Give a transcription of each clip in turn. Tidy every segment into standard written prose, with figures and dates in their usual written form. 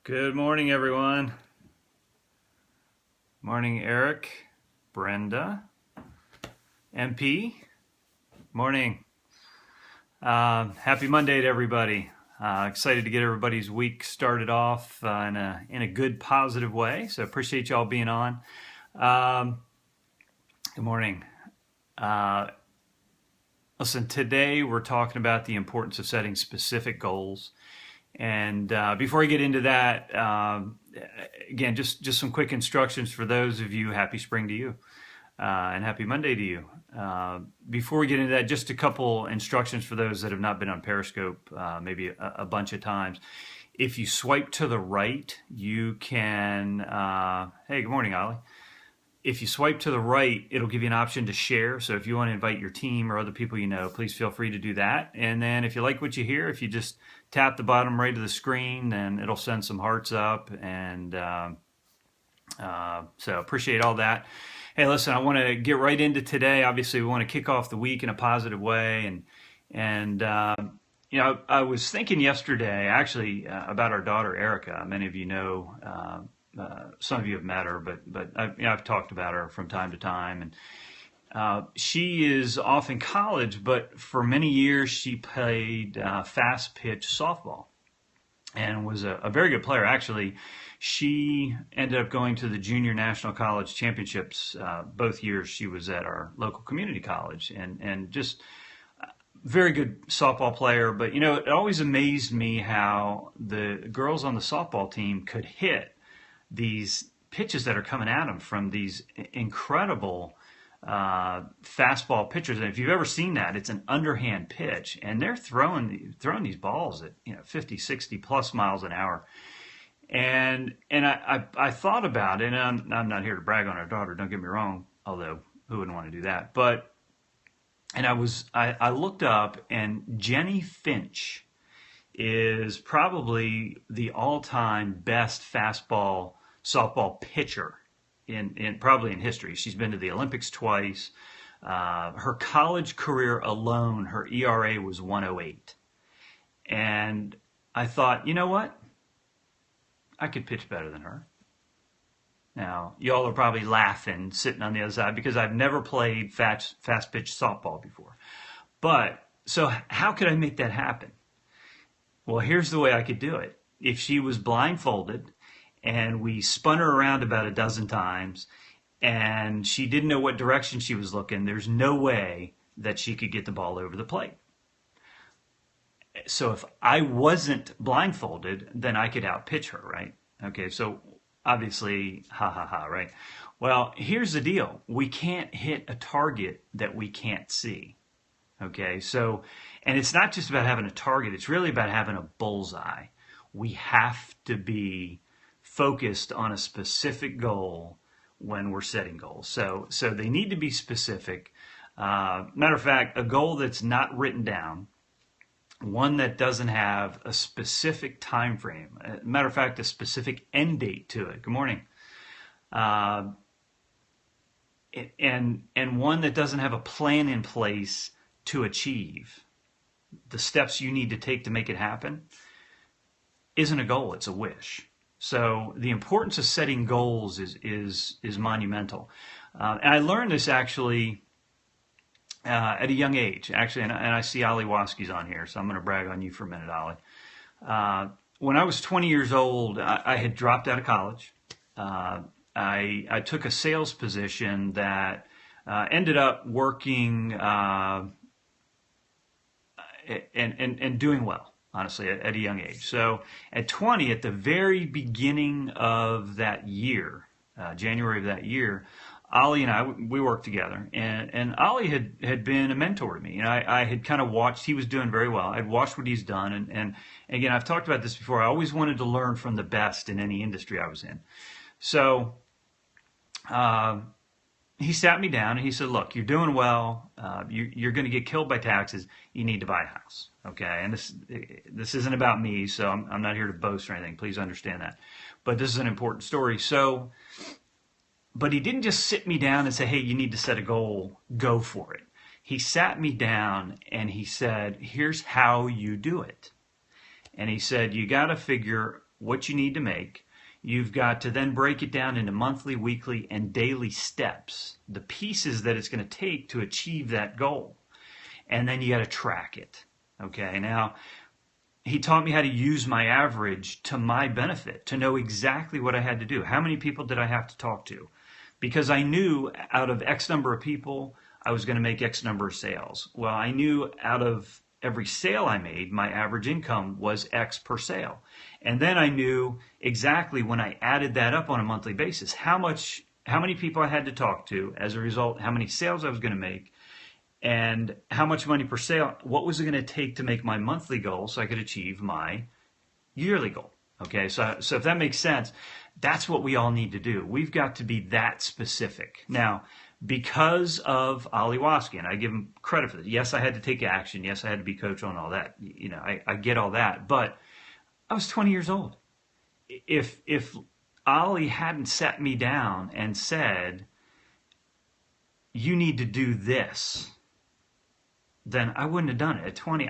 Good morning, everyone. Morning, Eric, Brenda, MP. Morning. Happy Monday to everybody. Excited to get everybody's week started off in a good, positive way. So appreciate y'all being on. Good morning. Listen, today we're talking about the importance of setting specific goals. And before I get into that, again, just some quick instructions for those of you. Happy spring to you, and happy Monday to you. Before we get into that, just a couple instructions for those that have not been on Periscope, maybe a bunch of times. If you swipe to the right, you can, hey, good morning, Ollie. If you swipe to the right, it'll give you an option to share. So if you want to invite your team or other people you know, please feel free to do that. And then if you like what you hear, if you just tap the bottom right of the screen, then it'll send some hearts up. And so appreciate all that. Hey, listen, I want to get right into today. Obviously, we want to kick off the week in a positive way. And you know, I was thinking yesterday, actually, about our daughter, Erica. Many of you know, some of you have met her, but I've talked about her from time to time. And she is off in college, but for many years she played fast pitch softball and was a very good player. Actually, she ended up going to the Junior National College Championships both years she was at our local community college, and just very good softball player. But, you know, it always amazed me how the girls on the softball team could hit these pitches that are coming at them from these incredible fastball pitchers. And if you've ever seen that, it's an underhand pitch, and they're throwing these balls at 50, 60 plus miles an hour. And I thought about it, and I'm not here to brag on our daughter, don't get me wrong, although who wouldn't want to do that? But I looked up, and Jenny Finch is probably the all-time best fastball softball pitcher in probably in history. She's been to the Olympics twice. Her college career alone, her ERA was 108. And I thought, you know what? I could pitch better than her. Now, y'all are probably laughing sitting on the other side because I've never played fast pitch softball before. But so how could I make that happen? Well, here's the way I could do it. If she was blindfolded and we spun her around about a dozen times and she didn't know what direction she was looking, there's no way that she could get the ball over the plate. So if I wasn't blindfolded, then I could outpitch her, right? Okay, so obviously, right? Well, here's the deal. We can't hit a target that we can't see. Okay, so, and it's not just about having a target, it's really about having a bullseye. We have to be focused on a specific goal when we're setting goals. So they need to be specific. Matter of fact, a goal that's not written down, one that doesn't have a specific time frame, matter of fact, a specific end date to it. Good morning. And one that doesn't have a plan in place to achieve the steps you need to take to make it happen isn't a goal, it's a wish. So the importance of setting goals is monumental. And I learned this actually at a young age, actually, and I see Ollie Waski's on here, so I'm going to brag on you for a minute, Ollie. When I was 20 years old, I had dropped out of college. I took a sales position that ended up working and doing well, honestly, at a young age. So at 20, at the very beginning of that year, January of that year, Ollie and I, we worked together, and Ollie had been a mentor to me. And I had kind of watched, he was doing very well. I'd watched what he's done. And again, I've talked about this before. I always wanted to learn from the best in any industry I was in. So he sat me down and he said, look, you're doing well. You're going to get killed by taxes. You need to buy a house. Okay. And this isn't about me, so I'm not here to boast or anything. Please understand that. But this is an important story. So, but he didn't just sit me down and say, hey, you need to set a goal. Go for it. He sat me down and he said, here's how you do it. And he said, you got to figure what you need to make. You've got to then break it down into monthly, weekly, and daily steps, the pieces that it's going to take to achieve that goal. And then you got to track it. Okay, now he taught me how to use my average to my benefit, to know exactly what I had to do. How many people did I have to talk to? Because I knew out of X number of people, I was going to make X number of sales. Well, I knew out of every sale I made, my average income was X per sale. And then I knew exactly when I added that up on a monthly basis, how many people I had to talk to, as a result, how many sales I was going to make, and how much money per sale, what was it going to take to make my monthly goal so I could achieve my yearly goal. Okay, so if that makes sense, that's what we all need to do. We've got to be that specific. Now, because of Ali Waski, and I give him credit for this. Yes, I had to take action. Yes, I had to be coached on all that. You know, I get all that. But I was 20 years old. If Ali hadn't sat me down and said, you need to do this, then I wouldn't have done it. At 20,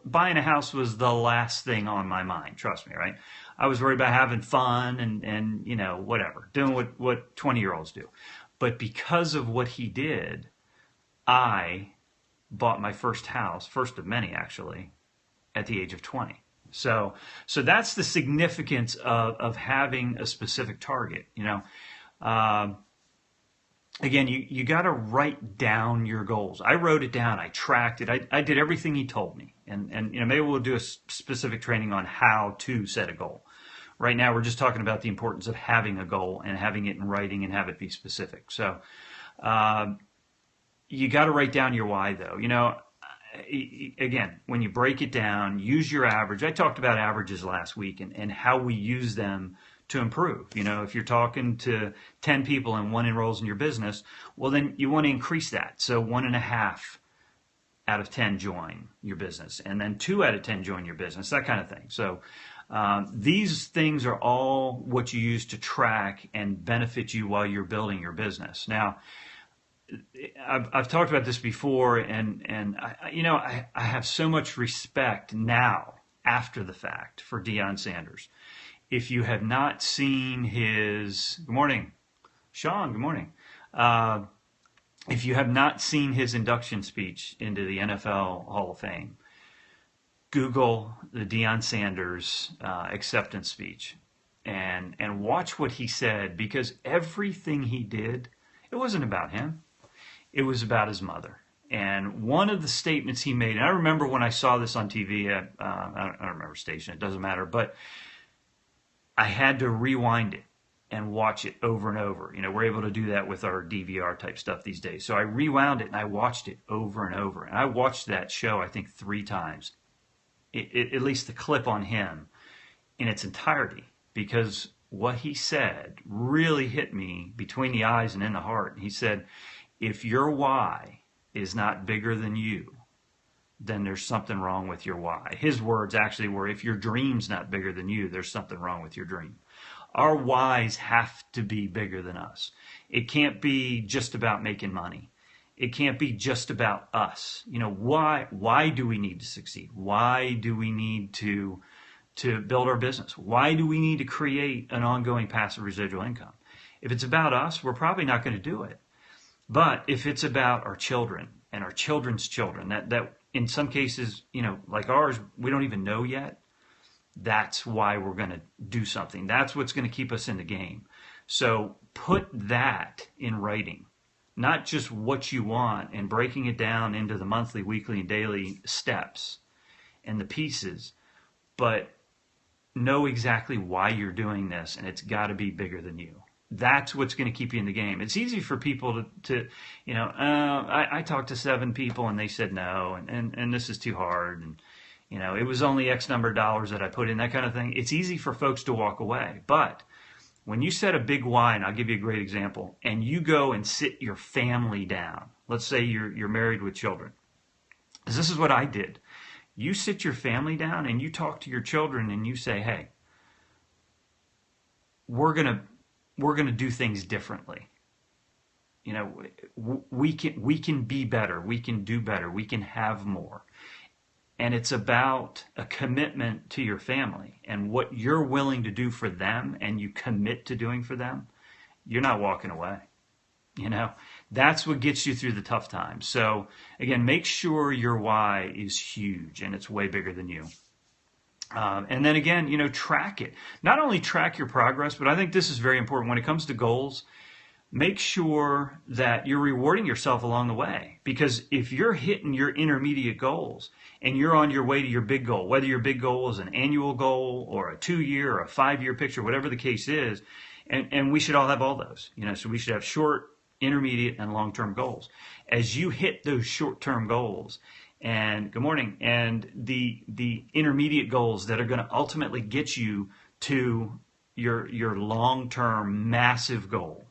buying a house was the last thing on my mind. Trust me, right? I was worried about having fun and you know, whatever, doing what 20-year-olds do. But because of what he did, I bought my first house, first of many actually, at the age of 20. So that's the significance of having a specific target. You know, again, you got to write down your goals. I wrote it down. I tracked it. I did everything he told me. And you know, maybe we'll do a specific training on how to set a goal. Right now, we're just talking about the importance of having a goal and having it in writing and have it be specific. So you got to write down your why, though. You know, again, when you break it down, use your average. I talked about averages last week and how we use them to improve. You know, if you're talking to 10 people and one enrolls in your business, well, then you want to increase that. So 1.5 out of 10 join your business, and then 2 out of 10 join your business, that kind of thing. So these things are all what you use to track and benefit you while you're building your business. Now, I've talked about this before, and I have so much respect now after the fact for Deion Sanders. If you have not seen his, good morning, Sean, good morning. If you have not seen his induction speech into the NFL Hall of Fame, Google the Deion Sanders acceptance speech and watch what he said, because everything he did, it wasn't about him. It was about his mother. And one of the statements he made, and I remember when I saw this on TV, I don't remember station, it doesn't matter, but I had to rewind it and watch it over and over. You know, we're able to do that with our DVR type stuff these days. So I rewound it and I watched it over and over. And I watched that show, I think, 3 times. At least the clip on him in its entirety, because what he said really hit me between the eyes and in the heart. He said, if your why is not bigger than you, then there's something wrong with your why. His words actually were, if your dream's not bigger than you, there's something wrong with your dream. Our whys have to be bigger than us. It can't be just about making money. It can't be just about us. You know, why do we need to succeed? Why do we need to build our business? Why do we need to create an ongoing passive residual income? If it's about us, we're probably not going to do it. But if it's about our children and our children's children, that in some cases, you know, like ours, we don't even know yet, that's why we're going to do something. That's what's going to keep us in the game. So put that in writing. Not just what you want, and breaking it down into the monthly, weekly, and daily steps and the pieces, but know exactly why you're doing this, and it's got to be bigger than you. That's what's going to keep you in the game. It's easy for people to you know, I talked to 7 people and they said no, and this is too hard, and you know, it was only X number of dollars that I put in, that kind of thing. It's easy for folks to walk away, but when you set a big why, and I'll give you a great example, and you go and sit your family down, let's say you're married with children. This is what I did. You sit your family down and you talk to your children and you say, hey, we're gonna do things differently. You know, we can be better, we can do better, we can have more. and it's about a commitment to your family and what you're willing to do for them and you commit to doing for them, you're not walking away. You know, that's what gets you through the tough times. So again, make sure your why is huge and it's way bigger than you. And then again, you know, track it. Not only track your progress, but I think this is very important when it comes to goals. Make sure that you're rewarding yourself along the way. Because if you're hitting your intermediate goals and you're on your way to your big goal, whether your big goal is an annual goal or a 2-year or a 5-year picture, whatever the case is, and we should all have all those, you know, so we should have short, intermediate, and long-term goals. As you hit those short-term goals, and good morning, and the intermediate goals that are going to ultimately get you to your long-term massive goal,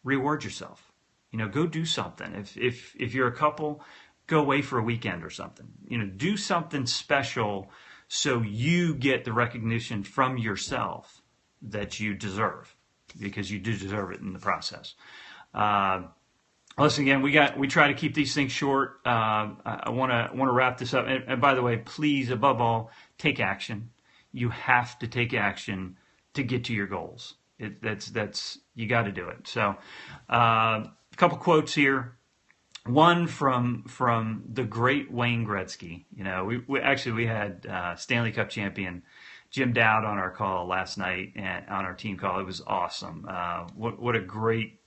reward yourself. You know, go do something. If you're a couple, go away for a weekend or something. You know, do something special so you get the recognition from yourself that you deserve, because you do deserve it in the process. Listen, again, we try to keep these things short. I want to wrap this up. And by the way, please, above all, take action. You have to take action to get to your goals. That's you got to do it. So, a couple quotes here. One from the great Wayne Gretzky. You know, we had Stanley Cup champion Jim Dowd on our call last night, and on our team call. It was awesome. What a great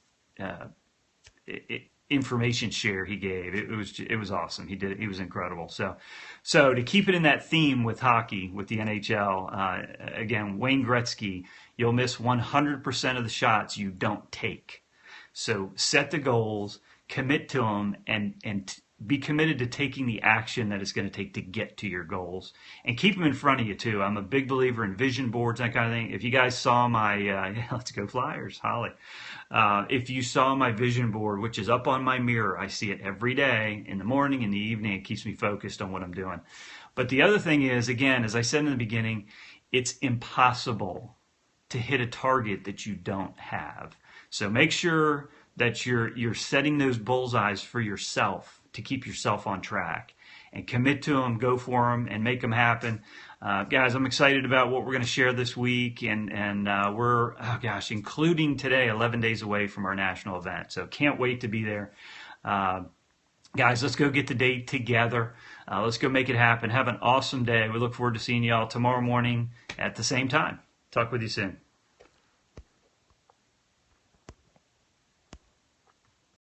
information share he gave. It was awesome. He was incredible. So to keep it in that theme with hockey, with the NHL, again, Wayne Gretzky, you'll miss 100% of the shots you don't take. So set the goals, commit to them, and be committed to taking the action that it's going to take to get to your goals, and keep them in front of you too. I'm a big believer in vision boards, that kind of thing. If you guys saw my, let's go Flyers, Holly. If you saw my vision board, which is up on my mirror, I see it every day in the morning, in the evening. It keeps me focused on what I'm doing. But the other thing is, again, as I said in the beginning, it's impossible to hit a target that you don't have. So make sure that you're setting those bullseyes for yourself to keep yourself on track, and commit to them, go for them, and make them happen. Guys, I'm excited about what we're going to share this week, and we're, including today, 11 days away from our national event. So can't wait to be there. Guys, let's go get the date together. Let's go make it happen. Have an awesome day. We look forward to seeing y'all tomorrow morning at the same time. Talk with you soon.